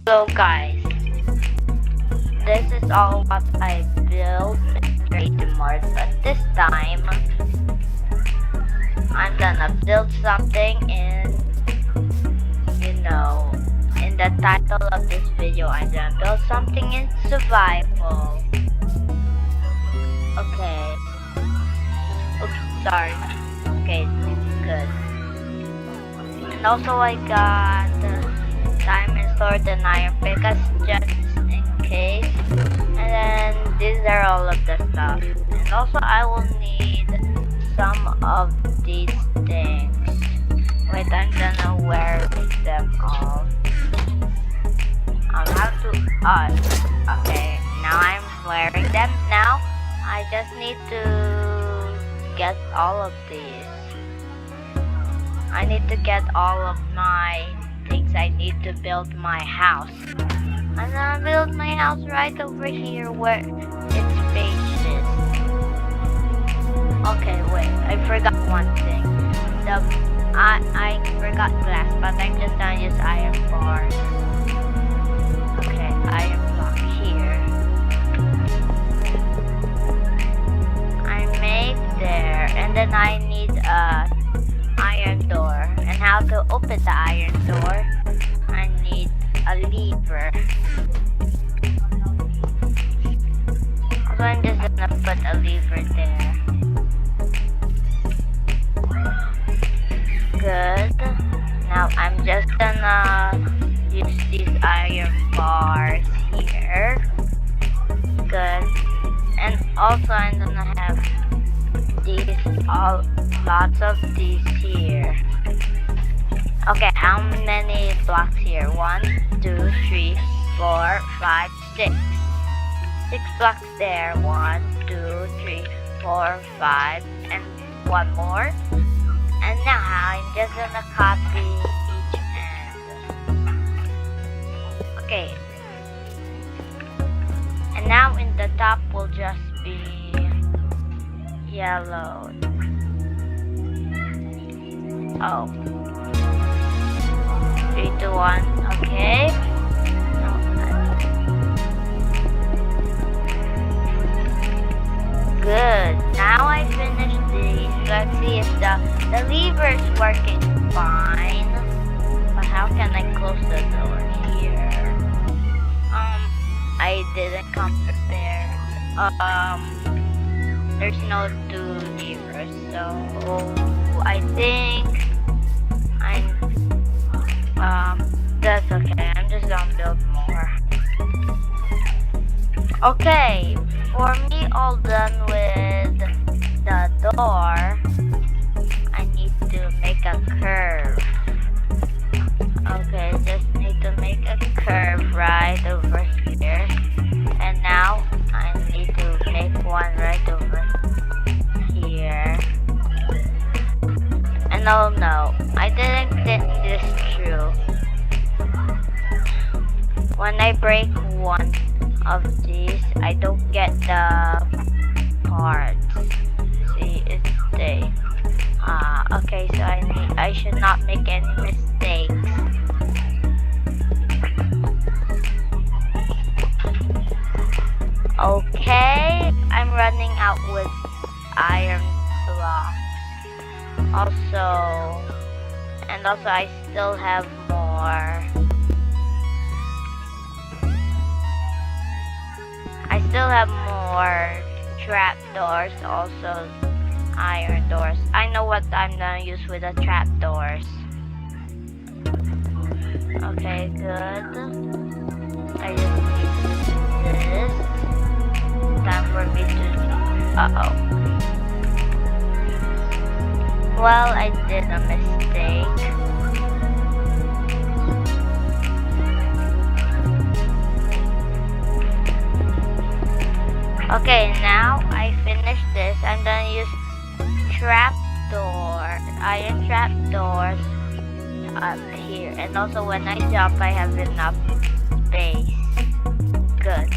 So guys, this is all what I built in Creative Mart, but this time I'm gonna build something in the title of this video. I'm gonna build something in survival. Okay. Oops, sorry. Okay, it's good. And also I got diamond sword and iron pickaxe just in case. And then these are all of the stuff. And also I will need some of these things. Wait, I'm gonna wear them all. How to okay, now I'm wearing them. Now I just need to get all of these. I need to get all of my things I need to build my house. I'm gonna build my house right over here where its space is. Okay, wait, I forgot one thing. I forgot glass, but I'm just gonna use iron bars. Okay, iron block here. I make there, and then I need a iron door. And how to open the iron door? I need a lever. So I'm just gonna put a lever there. Good. Now I'm just gonna use these iron bars here. Good. And also I'm gonna have these lots of these here. Okay, how many blocks here? 1, 2, 3, 4, 5, 6. 6 blocks there. 1, 2, 3, 4, 5, and one more. And now I'm just gonna copy each end. Okay. And now in the top will just be yellow. Oh. 3, 2, 1. Okay. Good. Now I finished these. Let's see if the lever is working fine. But how can I close the door here? I didn't come prepared. There's no 2 levers, so I think that's okay. I'm just gonna build more. Okay, for me all done with the door, I need to make a curve. Okay, just need to make a curve right over here. And now I need to make one right over here. And oh no, I didn't think this through. When I break one of these, I don't get the parts. See, it's stay. Okay, so I should not make any mistakes. Okay, I'm running out with iron blocks. Also I still have more. I still have more trapdoors, also iron doors. I know what I'm gonna use with the trapdoors. Okay, good. I just need this. Time for me to... Well, I did a mistake. Okay, now I finished this. I'm gonna use iron trapdoors up here. And also when I jump, I have enough space. Good.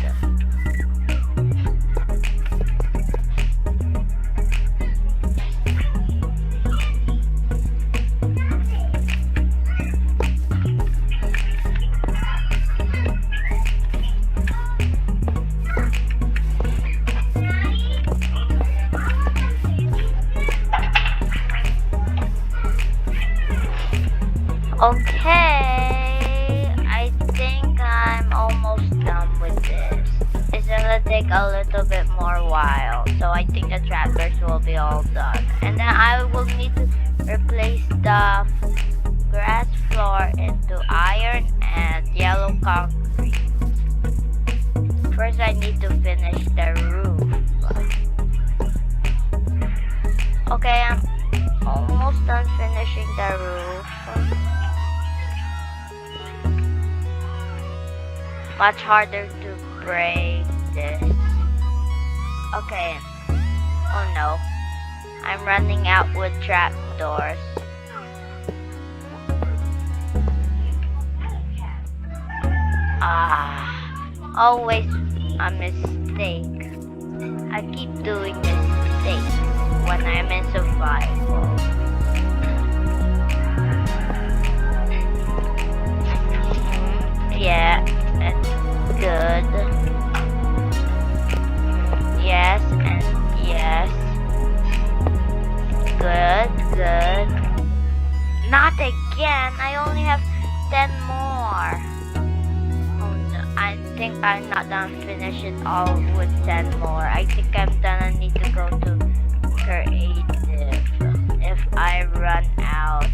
Okay, I think I'm almost done with this. It's gonna take a little bit more while, so I think the trapdoors will be all done. And then I will need to replace the grass floor into iron and yellow concrete. First I need to finish the roof. Okay, I'm almost done finishing the roof. Much harder to break this. Okay. Oh no. I'm running out with trapdoors. Always a mistake. I keep doing mistakes when I'm in survival. Yeah, that's good. Yes, and yes. Good, good. Not again. I only have 10 more. I think I'm not done finish it all with 10 more. I think I'm gonna need to go to creative if I run out.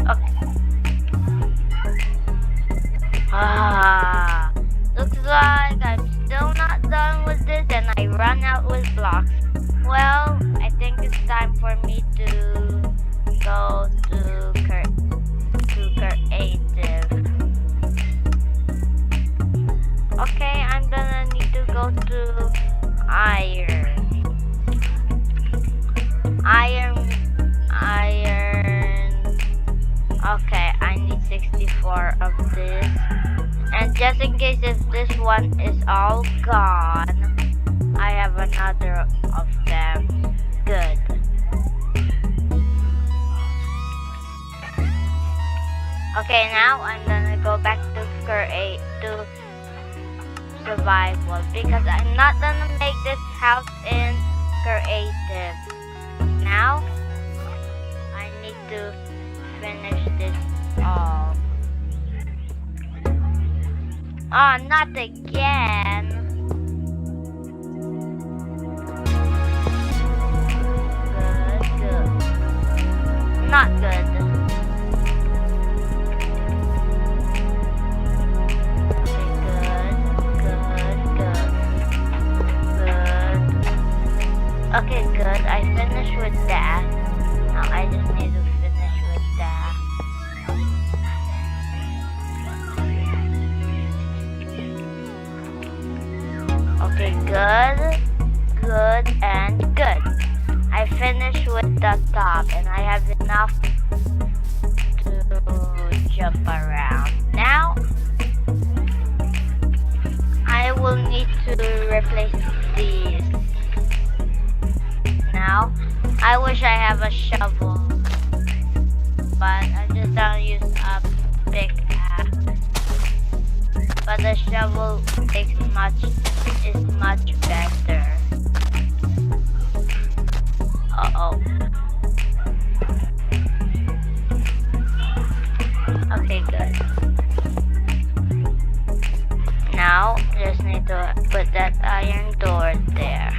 Okay. Looks like I'm still not done with this and I run out with blocks. Well, I think it's time for me to go to creative. Okay, I'm gonna need to go to iron. Okay, I need 64 of this. And just in case if this one is all gone, I have another of them. Good. Okay, now I'm gonna go back to survival because I'm not gonna make this house in creative. Now I need to finish this all. Oh, not again. Good. Not good. Okay, good. I finished with that. Now I just need to finish with that. Okay, good, and good. I finished with the top and I have enough to jump around. Now, I will need to replace these. Now, I wish I have a shovel, but I'm just gonna use a pickaxe. But the shovel is much better. Uh-oh. Okay, good. Now, just need to put that iron door there.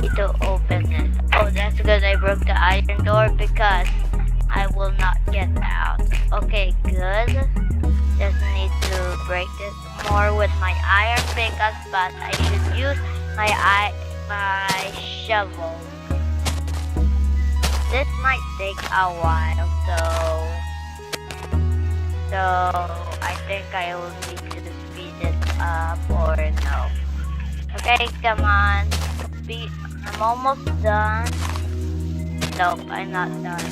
Need to open it. Oh, that's good. I broke the iron door because I will not get out. Okay, good. Just need to break this more with my iron pickaxe, but I should use my shovel. This might take a while, so I think I will need to speed it up or no. Okay, come on. I'm almost done. Nope, I'm not done.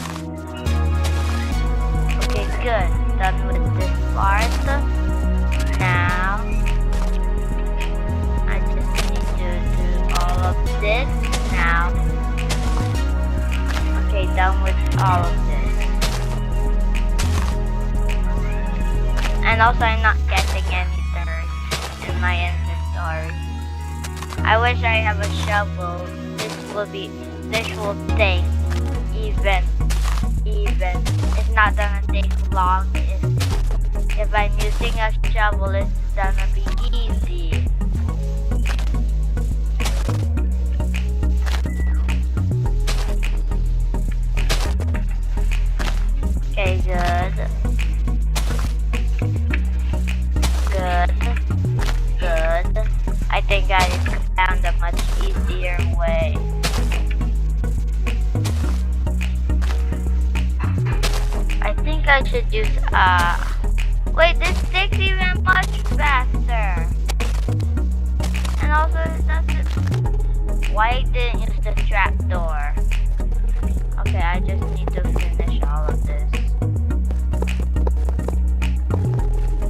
Okay, good. Done with this part. Now, I just need to do all of this now. Okay, done with all of this. And also, I'm not getting any dirt in my inventory. I wish I have a shovel. This this will take even. It's not gonna take long. If I'm using a shovel, it's gonna be easy. Okay, good. I think I found a much easier way. I think I should use wait, this takes even much faster. And also it doesn't. Why didn't use the trapdoor? Okay, I just need to finish all of this.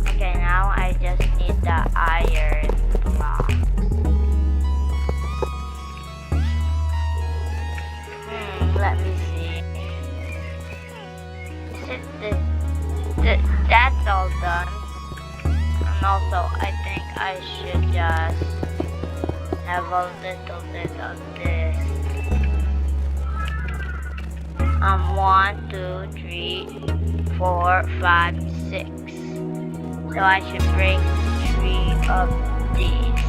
Okay, now I just need the iron block. Let me see. That's all done. And also, I think I should just have a little bit of this. 1, 2, 3, 4, 5, 6. So I should bring 3 of these.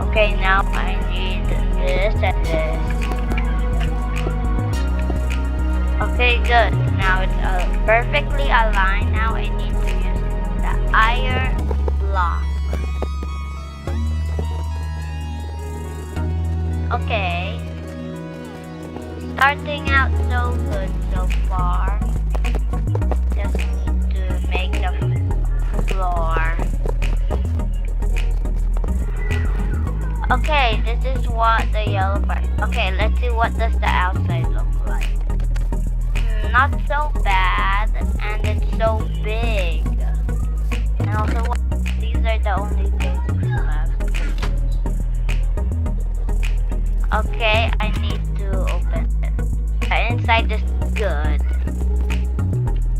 Okay, now I need this and this. Okay, good. Now it's perfectly aligned. Now I need to use the iron block. Okay. Starting out so good so far. Just need to make the floor. Okay, this is what the yellow part. Okay, let's see what does the outside look like. Not so bad, and it's so big. And also, these are the only things left. Okay, I need to open it. The inside is good.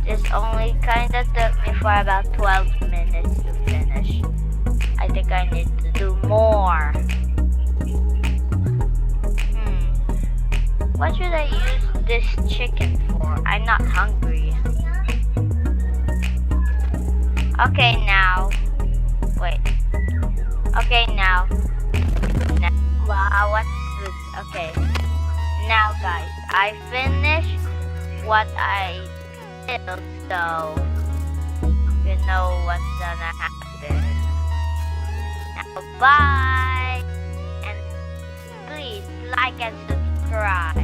This only kinda took me for about 12 minutes to finish. I think I need to do more. What should I use this chicken for? I'm not hungry. Okay, now. Wait. Okay, now. Wow, what's this? Okay. Now, guys, I finished what I did, so you know what's gonna happen. Now, bye! And please like and subscribe.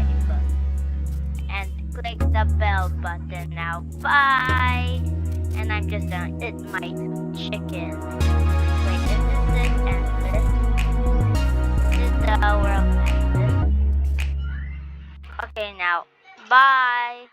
And click the bell button now. Bye! And I'm just gonna eat my chicken. Wait, this is this and this. This is the world. Okay, now. Bye!